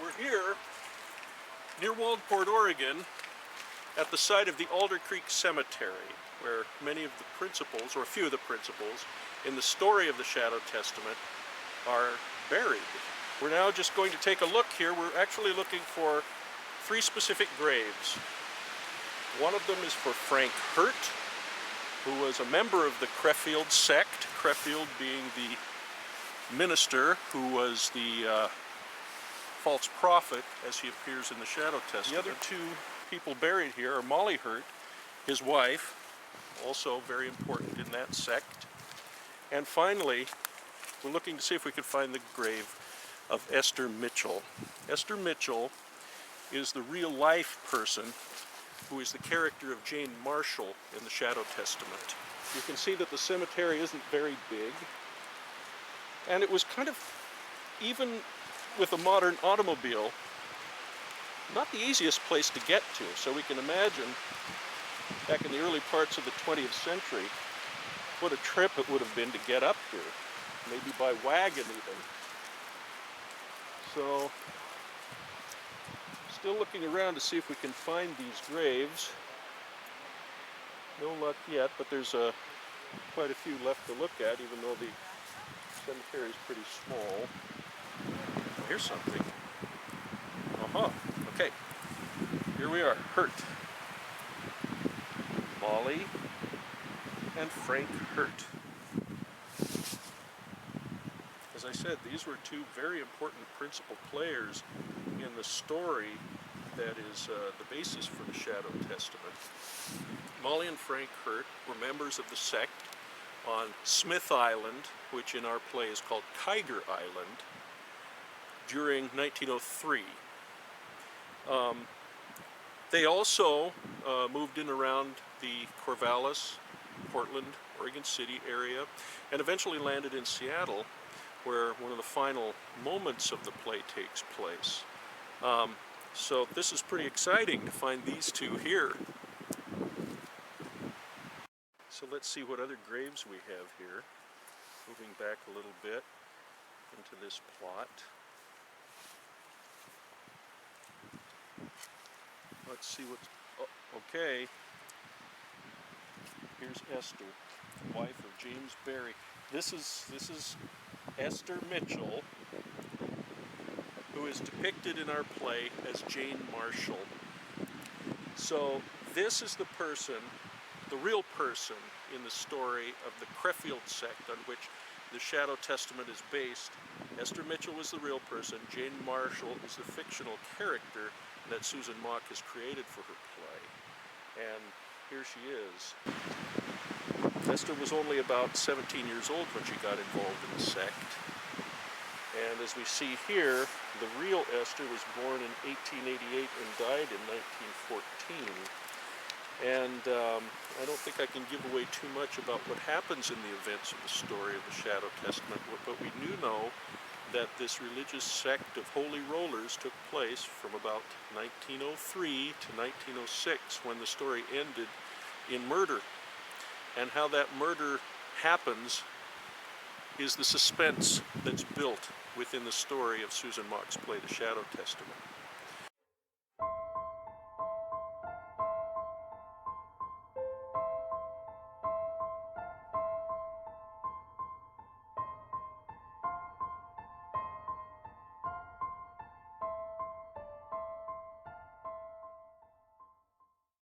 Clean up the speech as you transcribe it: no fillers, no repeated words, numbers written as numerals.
We're here near Waldport, Oregon, at the site of the Alder Creek Cemetery, where many of the principals, or a few of the principals, in the story of the Shadow Testament are buried. We're now just going to take a look here. We're actually looking for 3 specific graves. One of them is for Frank Hurt, who was a member of the Crefeld sect, Crefeld being the minister who was the false prophet as he appears in the Shadow Testament. The other 2 people buried here are Molly Hurt, his wife, also very important in that sect. And finally, we're looking to see if we could find the grave of Esther Mitchell. Esther Mitchell is the real-life person who is the character of Jane Marshall in the Shadow Testament. You can see that the cemetery isn't very big, and it was kind of, even with a modern automobile, not the easiest place to get to. So we can imagine, back in the early parts of the 20th century, what a trip it would have been to get up here, maybe by wagon even. So, still looking around to see if we can find these graves. No luck yet, but there's quite a few left to look at, even though the cemetery is pretty small. Here's something. Okay. Here we are. Hurt. Molly and Frank Hurt. As I said, these were 2 very important principal players in the story that is the basis for the Shadow Testament. Molly and Frank Hurt were members of the sect on Smith Island, which in our play is called Kiger Island, during 1903. They also moved in around the Corvallis, Portland, Oregon City area, and eventually landed in Seattle, where one of the final moments of the play takes place. So this is pretty exciting to find these 2 here. So let's see what other graves we have here. Moving back a little bit into this plot. Let's see what's... Oh, okay. Here's Esther, the wife of James Barrie. This is Esther Mitchell, who is depicted in our play as Jane Marshall. So this is the person, the real person in the story of the Crefeld sect on which the Shadow Testament is based. Esther Mitchell is the real person. Jane Marshall is the fictional character that Susan Mock has created for her play. And here she is. Esther was only about 17 years old when she got involved in the sect. And as we see here, the real Esther was born in 1888 and died in 1914. And I don't think I can give away too much about what happens in the events of the story of the Shadow Testament, but we do know that this religious sect of Holy Rollers took place from about 1903 to 1906, when the story ended in murder. And how that murder happens is the suspense that's built within the story of Susan Mock's play, The Shadow Testament.